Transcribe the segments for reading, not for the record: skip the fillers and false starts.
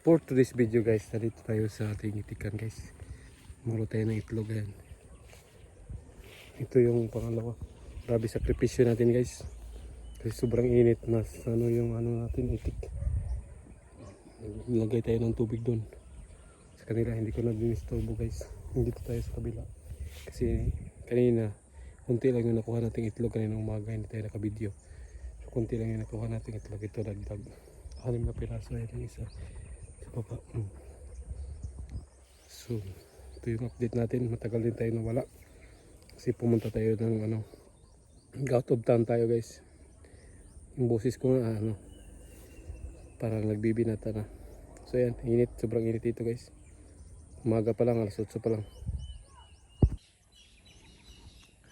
For today's video guys, nandito tayo sa ating itikan guys. Muro tayo ng itlog yan. Ito yung pangalawa. Grabe sakripisyo natin guys. Kasi sobrang init na yung natin itik. Nilagay tayo ng tubig doon. Sa kanila hindi ko na dinisturbo guys. Dito tayo sa kabila. Kasi kanina, kunti lang yung nakuha nating itlog kanina umaga, hindi tayo nakabideo. So kunti lang yung nakuha nating itlog. Ito dagdag. 6 na piraso na yung isa. Baba. So ito yung update natin. Matagal din tayo nawala kasi pumunta tayo ng out of town tayo guys. Yung boses ko nga parang nagbibinata na. So yan, init, sobrang init dito guys. Umaga pa lang, alas 8 pa lang.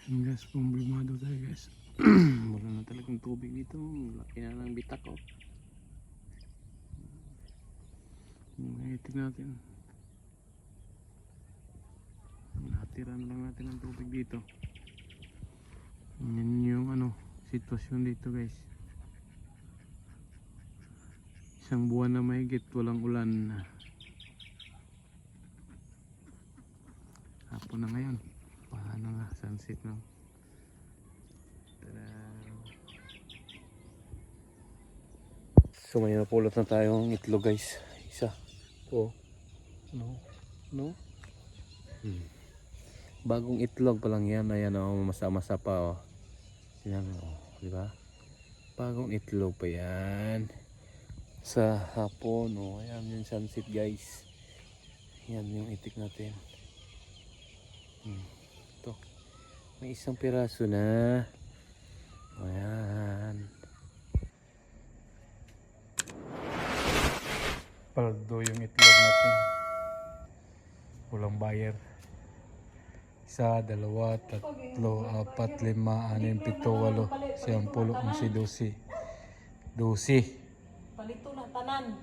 Yan guys, pumblimado tayo guys. Wala na talagang tubig dito. Laki na ng bitak ko. Tingnan natin. Natira na lang natin ng tubig dito. Yan yung sitwasyon dito guys. Isang buwan na mahigit walang ulan. Hapon na ngayon. Paano nga, sunset na. Tada! So may napulot na tayong itlog guys. Isa. Oh. No. Bagong itlog pa lang yan. Ayan masa-masa pa Yan di ba? Bagong itlog pa yan. Sa hapon ayan yung sunset guys. Yan yung itik natin. Ito. May isang piraso na. Ayan. Paldo yung itlog natin. Walang buyer. 1, 2, 3, 4, 5, 6, 7, 8, 9, 10, 11, 12. 12. Palito na tanan.